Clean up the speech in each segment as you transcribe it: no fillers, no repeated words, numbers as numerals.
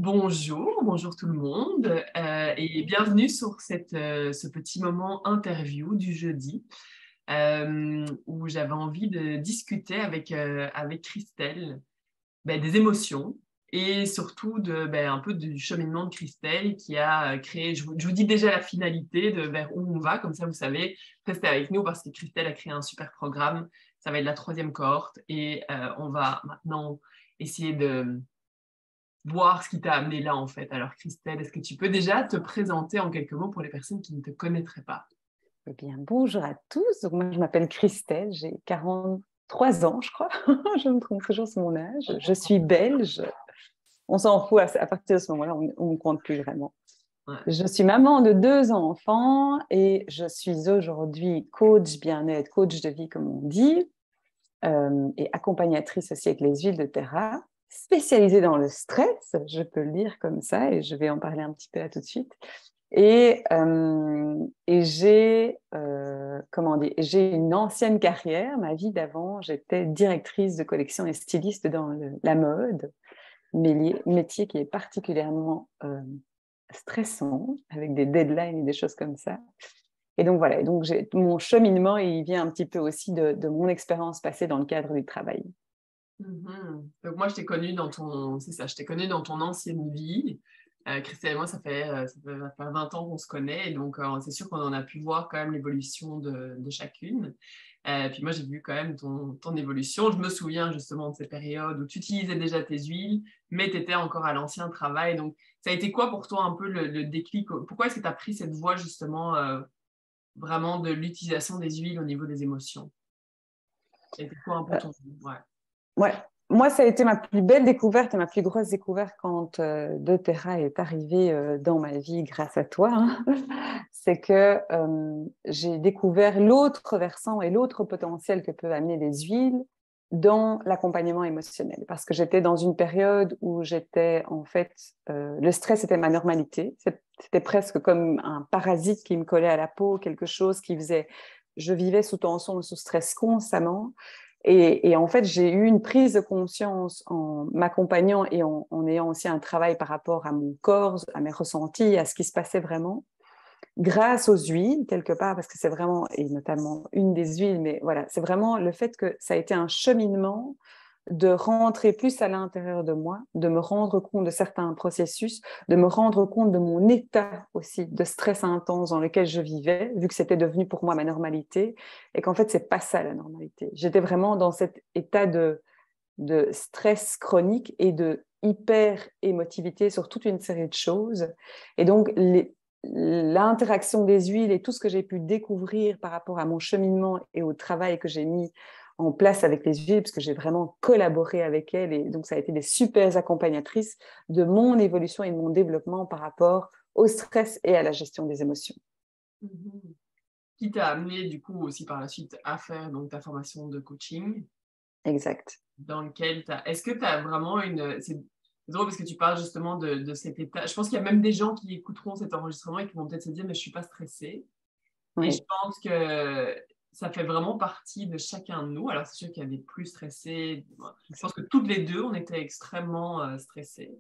Bonjour tout le monde et bienvenue sur ce petit moment interview du jeudi où j'avais envie de discuter avec Christelle des émotions et surtout un peu du cheminement de Christelle qui a créé, je vous dis déjà la finalité de vers où on va, comme ça vous savez, restez avec nous parce que Christelle a créé un super programme, ça va être la troisième cohorte et on va maintenant essayer de voir ce qui t'a amené là, en fait. Alors, Christelle, est-ce que tu peux déjà te présenter en quelques mots pour les personnes qui ne te connaîtraient pas? Eh bien, bonjour à tous. Donc, moi, je m'appelle Christelle, j'ai 43 ans, je crois. Je me trompe toujours sur mon âge. Je suis belge. On s'en fout, à partir de ce moment-là, on ne compte plus vraiment. Ouais. Je suis maman de 2 enfants et je suis aujourd'hui coach bien-être, coach de vie, comme on dit, et accompagnatrice aussi avec les huiles de terra, spécialisée dans le stress, je peux le dire comme ça, et je vais en parler un petit peu là tout de suite. Et j'ai une ancienne carrière. Ma vie d'avant, j'étais directrice de collection et styliste dans la mode, métier qui est particulièrement stressant, avec des deadlines et des choses comme ça. Et donc voilà, donc mon cheminement, il vient un petit peu aussi de mon expérience passée dans le cadre du travail. Donc, moi, je t'ai connu dans ton ancienne vie. Christelle et moi, ça fait 20 ans qu'on se connaît. Et donc, c'est sûr qu'on en a pu voir quand même l'évolution de chacune. Puis moi, j'ai vu quand même ton évolution. Je me souviens justement de ces périodes où tu utilisais déjà tes huiles, mais tu étais encore à l'ancien travail. Donc, ça a été quoi pour toi un peu le déclic? Pourquoi est-ce que tu as pris cette voie justement vraiment de l'utilisation des huiles au niveau des émotions? Ça a été quoi un peu Euh, ton... Ouais. ouais. Moi, ça a été ma plus belle découverte et ma plus grosse découverte quand doTERRA est arrivé dans ma vie grâce à toi. Hein. C'est que j'ai découvert l'autre versant et l'autre potentiel que peuvent amener les huiles dans l'accompagnement émotionnel. Parce que j'étais dans une période où j'étais, en fait, le stress était ma normalité. C'était presque comme un parasite qui me collait à la peau, quelque chose qui faisait... Je vivais sous tension, sous stress constamment. Et en fait, j'ai eu une prise de conscience en m'accompagnant et en ayant aussi un travail par rapport à mon corps, à mes ressentis, à ce qui se passait vraiment, grâce aux huiles, quelque part, parce que c'est vraiment, et notamment une des huiles, mais voilà, c'est vraiment le fait que ça a été un cheminement de rentrer plus à l'intérieur de moi, de me rendre compte de certains processus, de me rendre compte de mon état aussi de stress intense dans lequel je vivais, vu que c'était devenu pour moi ma normalité, et qu'en fait, c'est pas ça la normalité. J'étais vraiment dans cet état de stress chronique et de hyper émotivité sur toute une série de choses. Et donc, l'interaction des huiles et tout ce que j'ai pu découvrir par rapport à mon cheminement et au travail que j'ai mis en place avec les huiles, parce que j'ai vraiment collaboré avec elles, et donc ça a été des super accompagnatrices de mon évolution et de mon développement par rapport au stress et à la gestion des émotions. Mhm. Qui t'a amené du coup aussi par la suite à faire donc ta formation de coaching Exact. dans lequel est-ce que tu as vraiment c'est drôle parce que tu parles justement de cet état. Je pense qu'il y a même des gens qui écouteront cet enregistrement et qui vont peut-être se dire mais je suis pas stressée. Et je Oui. pense que ça fait vraiment partie de chacun de nous. Alors c'est sûr qu'il y a des plus stressés. Je pense que toutes les deux on était extrêmement stressés.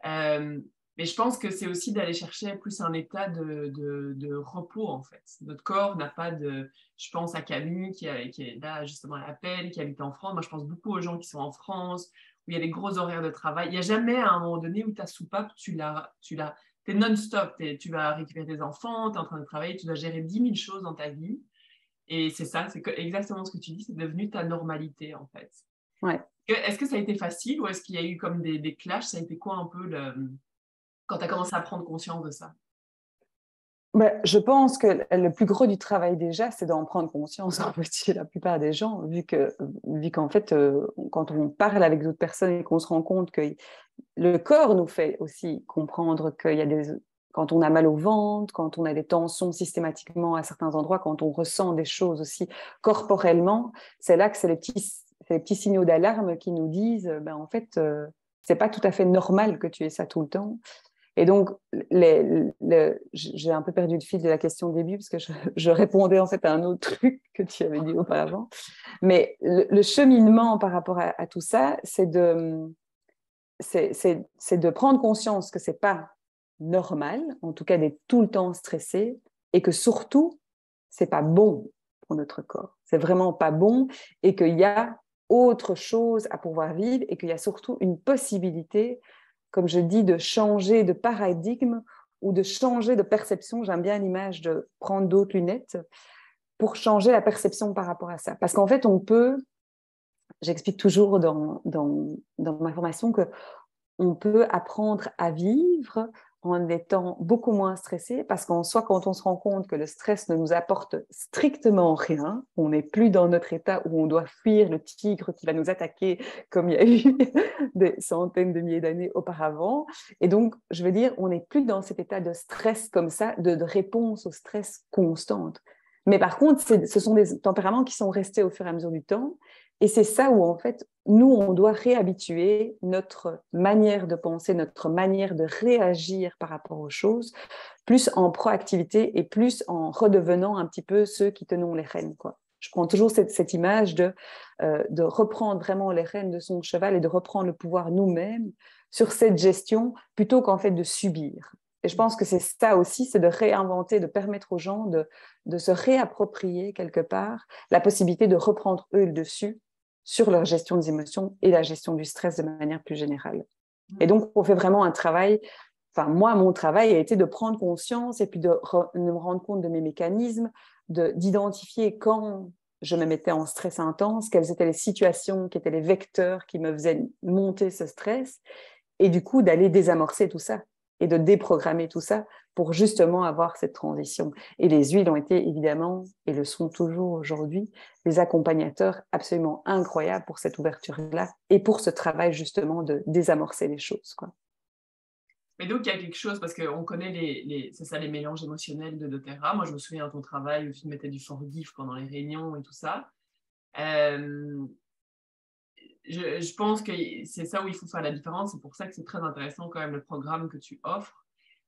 Euh, mais je pense que c'est aussi d'aller chercher plus un état de repos, en fait. Notre corps n'a pas de... Je pense à Camille, qui est là justement à l'appel, qui habite en France. Moi, je pense beaucoup aux gens qui sont en France, où il y a des gros horaires de travail. Il n'y a jamais à un moment donné où ta soupape, t'es non-stop. Tu vas récupérer tes enfants, tu es en train de travailler, tu dois gérer 10 000 choses dans ta vie. Et c'est ça, exactement ce que tu dis, c'est devenu ta normalité, en fait. Ouais. Est-ce que ça a été facile ou est-ce qu'il y a eu comme des clashs? Ça a été quoi un peu quand tu as commencé à prendre conscience de ça? Ben, je pense que le plus gros du travail déjà, c'est d'en prendre conscience en fait, chez la plupart des gens, vu qu'en fait, quand on parle avec d'autres personnes et qu'on se rend compte que le corps nous fait aussi comprendre qu'il y a quand on a mal au ventre, quand on a des tensions systématiquement à certains endroits, quand on ressent des choses aussi corporellement, c'est là que c'est les petits signaux d'alarme qui nous disent, ben en fait, c'est pas tout à fait normal que tu aies ça tout le temps. Et donc, j'ai un peu perdu le fil de la question au début parce que je répondais en fait à un autre truc que tu avais dit auparavant. Mais le cheminement par rapport à tout ça, c'est c'est de prendre conscience que ce n'est pas normal, en tout cas d'être tout le temps stressé, et que surtout, ce n'est pas bon pour notre corps. C'est vraiment pas bon, et qu'il y a autre chose à pouvoir vivre, et qu'il y a surtout une possibilité, comme je dis, de changer de paradigme ou de changer de perception. J'aime bien l'image de prendre d'autres lunettes pour changer la perception par rapport à ça. Parce qu'en fait, on peut, j'explique toujours dans ma formation qu'on peut apprendre à vivre en étant beaucoup moins stressé, parce qu'en soi, quand on se rend compte que le stress ne nous apporte strictement rien, on n'est plus dans notre état où on doit fuir le tigre qui va nous attaquer comme il y a eu des centaines de milliers d'années auparavant. Et donc, je veux dire, on n'est plus dans cet état de stress comme ça, de réponse au stress constante. Mais par contre, ce sont des tempéraments qui sont restés au fur et à mesure du temps. Et c'est ça où, en fait, nous, on doit réhabituer notre manière de penser, notre manière de réagir par rapport aux choses, plus en proactivité et plus en redevenant un petit peu ceux qui tenons les rênes, quoi. Je prends toujours cette image de reprendre vraiment les rênes de son cheval et de reprendre le pouvoir nous-mêmes sur cette gestion plutôt qu'en fait de subir. Et je pense que c'est ça aussi, c'est de réinventer, de permettre aux gens de se réapproprier quelque part la possibilité de reprendre eux le dessus sur leur gestion des émotions et la gestion du stress de manière plus générale. Et donc, on fait vraiment un travail, enfin, moi, mon travail a été de prendre conscience et puis de me rendre compte de mes mécanismes, d'identifier quand je me mettais en stress intense, quelles étaient les situations, quels étaient les vecteurs qui me faisaient monter ce stress, et du coup, d'aller désamorcer tout ça et de déprogrammer tout ça pour justement avoir cette transition. Et les huiles ont été évidemment, et le sont toujours aujourd'hui, des accompagnateurs absolument incroyables pour cette ouverture-là et pour ce travail justement de désamorcer les choses, quoi. Mais donc, il y a quelque chose, parce qu'on connaît c'est ça, les mélanges émotionnels de doTERRA. Moi, je me souviens de ton travail où tu mettais du forgif pendant les réunions et tout ça. Je pense que c'est ça où il faut faire la différence. C'est pour ça que c'est très intéressant quand même le programme que tu offres.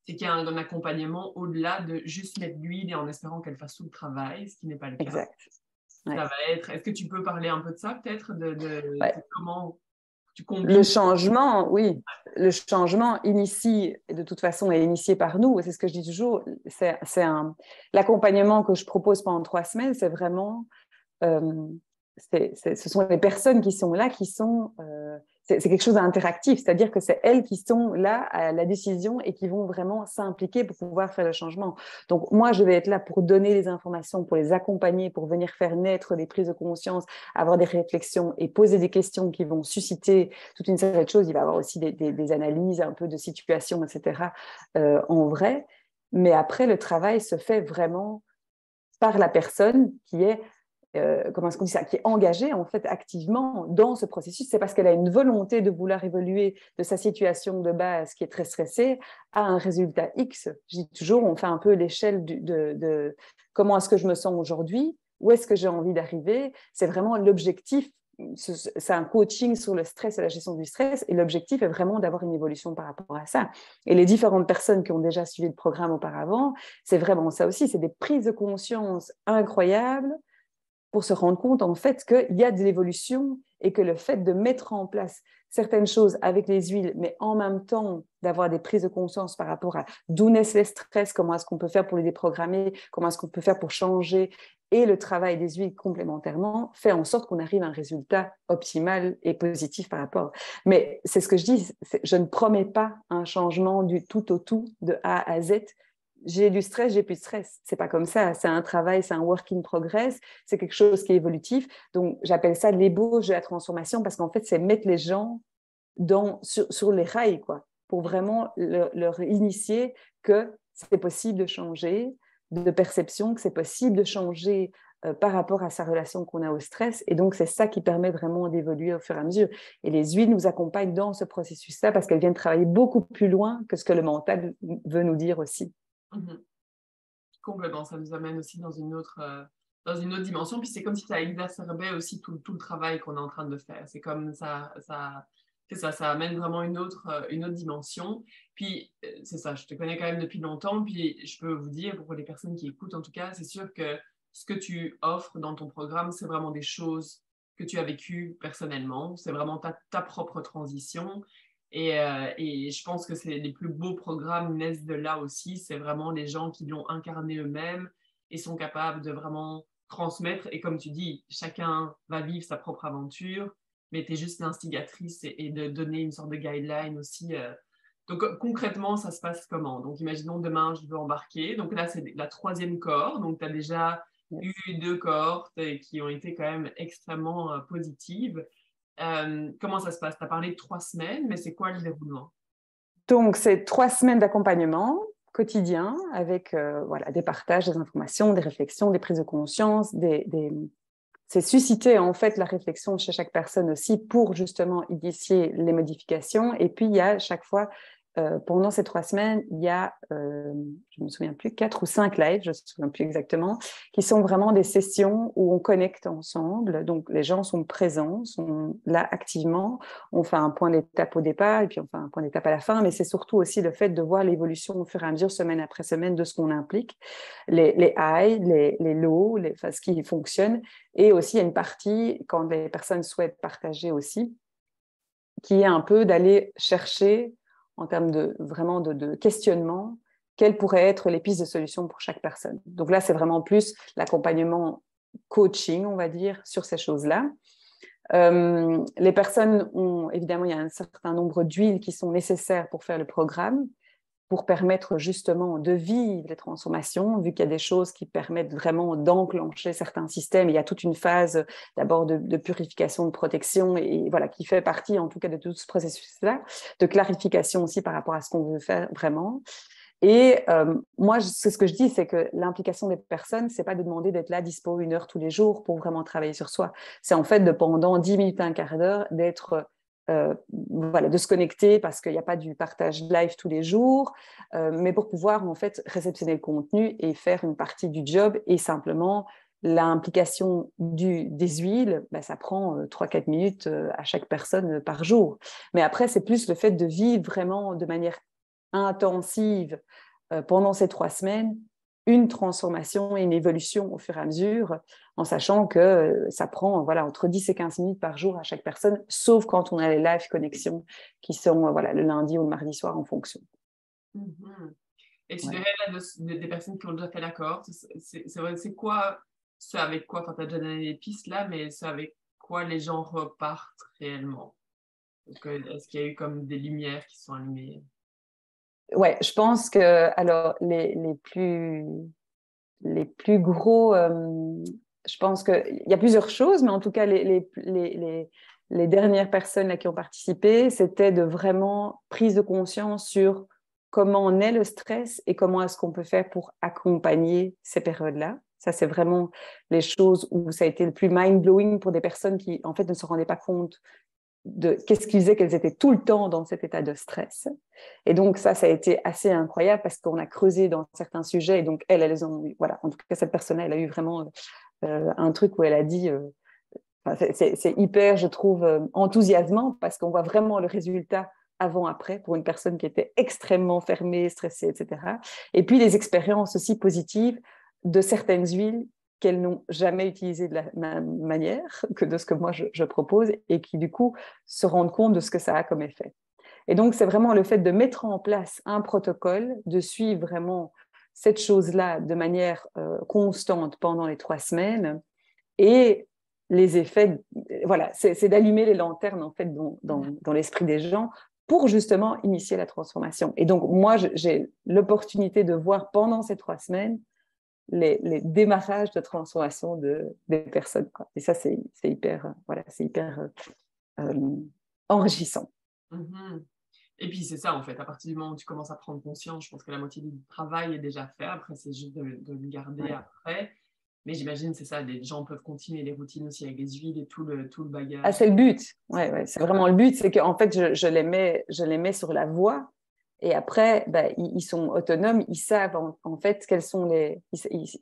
C'est qu'il y a un accompagnement au-delà de juste mettre l'huile et en espérant qu'elle fasse tout le travail, ce qui n'est pas le cas. Exact. Ouais. Ça va être... Est-ce que tu peux parler un peu de ça peut-être, Ouais. de comment tu combines? Le changement, oui. Le changement initie, de toute façon, est initié par nous. C'est ce que je dis toujours. L'accompagnement que je propose pendant 3 semaines, c'est vraiment... ce sont les personnes qui sont là, c'est quelque chose d'interactif, c'est-à-dire que c'est elles qui sont là à la décision et qui vont vraiment s'impliquer pour pouvoir faire le changement. Donc moi, je vais être là pour donner les informations, pour les accompagner, pour venir faire naître des prises de conscience, avoir des réflexions et poser des questions qui vont susciter toute une série de choses. Il va y avoir aussi des analyses un peu de situation, etc. En vrai. Mais après, le travail se fait vraiment par la personne qui est comment est-ce qu'on dit ça, qui est engagée en fait activement dans ce processus. C'est parce qu'elle a une volonté de vouloir évoluer de sa situation de base qui est très stressée à un résultat X. Je dis toujours, on fait un peu l'échelle de comment est-ce que je me sens aujourd'hui, où est-ce que j'ai envie d'arriver. C'est vraiment l'objectif. C'est un coaching sur le stress et la gestion du stress, et l'objectif est vraiment d'avoir une évolution par rapport à ça. Et les différentes personnes qui ont déjà suivi le programme auparavant, c'est vraiment ça aussi, c'est des prises de conscience incroyables pour se rendre compte en fait qu'il y a de l'évolution et que le fait de mettre en place certaines choses avec les huiles, mais en même temps d'avoir des prises de conscience par rapport à d'où naissent les stress, comment est-ce qu'on peut faire pour les déprogrammer, comment est-ce qu'on peut faire pour changer, et le travail des huiles complémentairement fait en sorte qu'on arrive à un résultat optimal et positif par rapport. Mais c'est ce que je dis, je ne promets pas un changement du tout au tout, de A à Z. J'ai du stress, j'ai plus de stress. C'est pas comme ça. C'est un travail, c'est un work in progress. C'est quelque chose qui est évolutif. Donc, j'appelle ça l'ébauche de la transformation parce qu'en fait, c'est mettre les gens sur les rails, quoi, pour vraiment leur initier que c'est possible de changer de perception, que c'est possible de changer par rapport à sa relation qu'on a au stress. Et donc, c'est ça qui permet vraiment d'évoluer au fur et à mesure. Et les huiles nous accompagnent dans ce processus-là parce qu'elles viennent travailler beaucoup plus loin que ce que le mental veut nous dire aussi. Mmh. Complètement, ça nous amène aussi dans une autre dimension. Puis c'est comme si ça exacerbait aussi tout le travail qu'on est en train de faire. C'est comme ça amène vraiment une autre dimension. Puis c'est ça, je te connais quand même depuis longtemps. Puis je peux vous dire, pour les personnes qui écoutent en tout cas, c'est sûr que ce que tu offres dans ton programme, c'est vraiment des choses que tu as vécues personnellement. C'est vraiment ta propre transition. Et je pense que les plus beaux programmes naissent de là aussi. C'est vraiment les gens qui l'ont incarné eux-mêmes et sont capables de vraiment transmettre. Et comme tu dis, chacun va vivre sa propre aventure, mais tu es juste l'instigatrice et de donner une sorte de guideline aussi. Donc concrètement, ça se passe comment? Donc imaginons demain, je veux embarquer. Donc là, c'est la troisième cohorte. Donc tu as déjà eu 2 cohortes qui ont été quand même extrêmement positives. Comment ça se passe? Tu as parlé de 3 semaines, mais c'est quoi le déroulement? Donc, c'est 3 semaines d'accompagnement quotidien avec voilà, des partages, des informations, des réflexions, des prises de conscience, c'est susciter en fait la réflexion chez chaque personne aussi pour justement initier les modifications. Et puis, il y a chaque fois, pendant ces 3 semaines, il y a, je ne me souviens plus, 4 ou 5 lives, je ne me souviens plus exactement, qui sont vraiment des sessions où on connecte ensemble. Donc, les gens sont présents, sont là activement. On fait un point d'étape au départ et puis on fait un point d'étape à la fin. Mais c'est surtout aussi le fait de voir l'évolution au fur et à mesure, semaine après semaine, de ce qu'on implique. Les highs, les lows, enfin, ce qui fonctionne. Et aussi, il y a une partie, quand les personnes souhaitent partager aussi, qui est un peu d'aller chercher, en termes de questionnement, quelles pourraient être les pistes de solution pour chaque personne. Donc là, c'est vraiment plus l'accompagnement coaching, on va dire, sur ces choses-là. Les personnes ont, évidemment, il y a un certain nombre d'huiles qui sont nécessaires pour faire le programme, pour permettre justement de vivre les transformations, vu qu'il y a des choses qui permettent vraiment d'enclencher certains systèmes. Il y a toute une phase d'abord de purification, de protection, et voilà, qui fait partie en tout cas de tout ce processus-là, de clarification aussi par rapport à ce qu'on veut faire vraiment. Et moi, c'est ce que je dis, c'est que l'implication des personnes, c'est pas de demander d'être là, dispo 1 heure tous les jours pour vraiment travailler sur soi. C'est en fait de pendant 10 minutes, un quart d'heure, d'être voilà, de se connecter parce qu'il n'y a pas du partage live tous les jours, mais pour pouvoir en fait réceptionner le contenu et faire une partie du job. Et simplement, l'implication des huiles, ben, ça prend 3-4 minutes à chaque personne par jour. Mais après, c'est plus le fait de vivre vraiment de manière intensive pendant ces 3 semaines, une transformation et une évolution au fur et à mesure, en sachant que ça prend voilà, entre 10 et 15 minutes par jour à chaque personne, sauf quand on a les live connexions qui sont voilà, le lundi ou le mardi soir en fonction. Mm-hmm. Et tu Ouais. dirais là, des personnes qui ont déjà fait l'accord, c'est quoi ce avec quoi, enfin tu as déjà donné des pistes là, mais ce avec quoi les gens repartent réellement? Donc, est-ce qu'il y a eu comme des lumières qui sont allumées? Ouais, je pense que alors les plus gros, je pense qu'il y a plusieurs choses, mais en tout cas, les dernières personnes là, qui ont participé, c'était de vraiment prise de conscience sur comment on est le stress et comment est-ce qu'on peut faire pour accompagner ces périodes-là. Ça, c'est vraiment les choses où ça a été le plus mind-blowing pour des personnes qui, en fait, ne se rendaient pas compte de qu'est-ce qui faisait qu'elles étaient tout le temps dans cet état de stress. Et donc ça a été assez incroyable parce qu'on a creusé dans certains sujets et donc elles ont, voilà, en tout cas cette personne-là, elle a eu vraiment un truc où elle a dit, c'est hyper, je trouve, enthousiasmant parce qu'on voit vraiment le résultat avant-après pour une personne qui était extrêmement fermée, stressée, etc. Et puis les expériences aussi positives de certaines huiles qu'elles n'ont jamais utilisées de la même manière que de ce que moi je propose et qui du coup se rendent compte de ce que ça a comme effet. Et donc c'est vraiment le fait de mettre en place un protocole, de suivre vraiment cette chose-là de manière constante pendant les 3 semaines et les effets, voilà, c'est d'allumer les lanternes en fait dans l'esprit des gens pour justement initier la transformation. Et donc moi j'ai l'opportunité de voir pendant ces 3 semaines les démarrages de transformation des personnes, quoi. Et ça, c'est hyper, voilà, c'est hyper enrichissant. Mm-hmm. Et puis c'est ça en fait, à partir du moment où tu commences à prendre conscience, je pense que la moitié du travail est déjà fait, après c'est juste de le garder Ouais. après. Mais j'imagine c'est ça, les gens peuvent continuer les routines aussi avec les huiles et tout le Ah, bagage. c'est le but. Ouais, ouais, c'est vraiment le but, c'est qu'en fait, je les mets sur la voie. Et après, ben, ils sont autonomes, ils savent en fait quels sont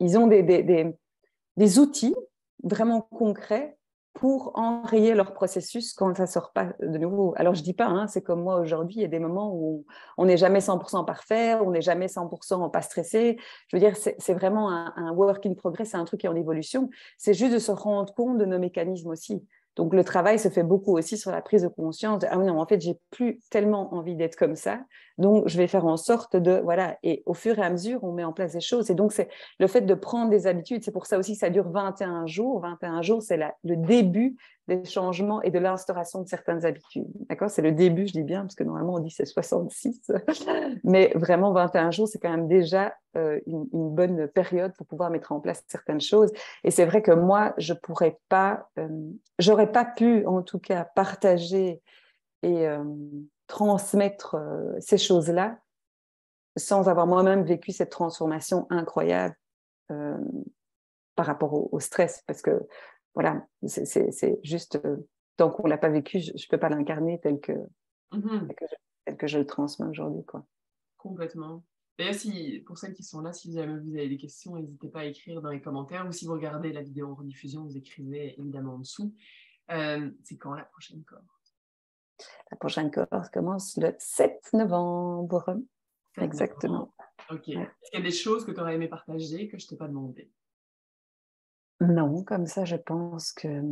ils ont des outils vraiment concrets pour enrayer leur processus quand ça ne sort pas de nouveau. Alors, je ne dis pas, hein, c'est comme moi aujourd'hui, il y a des moments où on n'est jamais 100% parfait, on n'est jamais 100% pas stressé. Je veux dire, c'est vraiment un work in progress, c'est un truc qui est en évolution. C'est juste de se rendre compte de nos mécanismes aussi. Donc, le travail se fait beaucoup aussi sur la prise de conscience de, ah non, en fait, j'ai plus tellement envie d'être comme ça. Donc, je vais faire en sorte de, voilà, et au fur et à mesure, on met en place des choses. Et donc, c'est le fait de prendre des habitudes. C'est pour ça aussi que ça dure 21 jours. 21 jours, c'est le début des changements et de l'instauration de certaines habitudes. D'accord? C'est le début, je dis bien, parce que normalement, on dit c'est 66. Mais vraiment, 21 jours, c'est quand même déjà une bonne période pour pouvoir mettre en place certaines choses. Et c'est vrai que moi, je pourrais pas, j'aurais pas pu, en tout cas, partager et transmettre ces choses-là sans avoir moi-même vécu cette transformation incroyable euh, par rapport au stress. Parce que, voilà, c'est juste, tant qu'on ne l'a pas vécu, je ne peux pas l'incarner tel que je le transmets aujourd'hui, quoi. Complètement. D'ailleurs, pour celles qui sont là, si jamais vous avez des questions, n'hésitez pas à écrire dans les commentaires ou si vous regardez la vidéo en rediffusion, vous écrivez évidemment en dessous. C'est quand la prochaine cohorte? La prochaine cohorte commence le 7 novembre. 7 Exactement. novembre. Ok. Ouais. Est-ce qu'il y a des choses que tu aurais aimé partager que je ne t'ai pas demandé? Non, comme ça, je pense que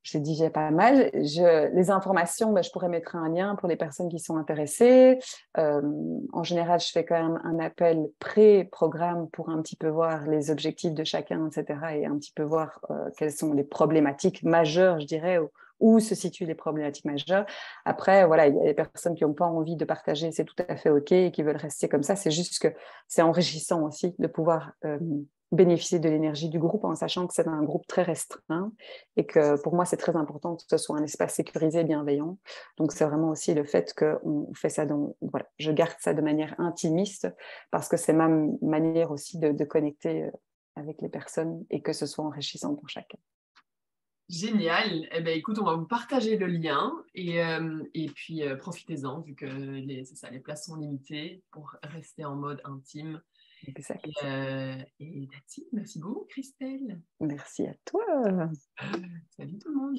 j'ai dit j'ai pas mal. Les informations, je pourrais mettre un lien pour les personnes qui sont intéressées. En général, je fais quand même un appel pré-programme pour un petit peu voir les objectifs de chacun, etc. et un petit peu voir quelles sont les problématiques majeures, je dirais, où se situent les problématiques majeures. Après, voilà, il y a des personnes qui n'ont pas envie de partager, c'est tout à fait OK, et qui veulent rester comme ça. C'est juste que c'est enrichissant aussi de pouvoir bénéficier de l'énergie du groupe en sachant que c'est un groupe très restreint et que pour moi, c'est très important que ce soit un espace sécurisé et bienveillant. Donc, c'est vraiment aussi le fait qu'on fait ça voilà, je garde ça de manière intimiste parce que c'est ma manière aussi de connecter avec les personnes et que ce soit enrichissant pour chacun. Génial. Eh ben, écoute, on va vous partager le lien et puis profitez-en vu que c'est ça, les places sont limitées pour rester en mode intime. Exact. Et that's it. Merci beaucoup, Christelle. Merci à toi. Salut tout le monde.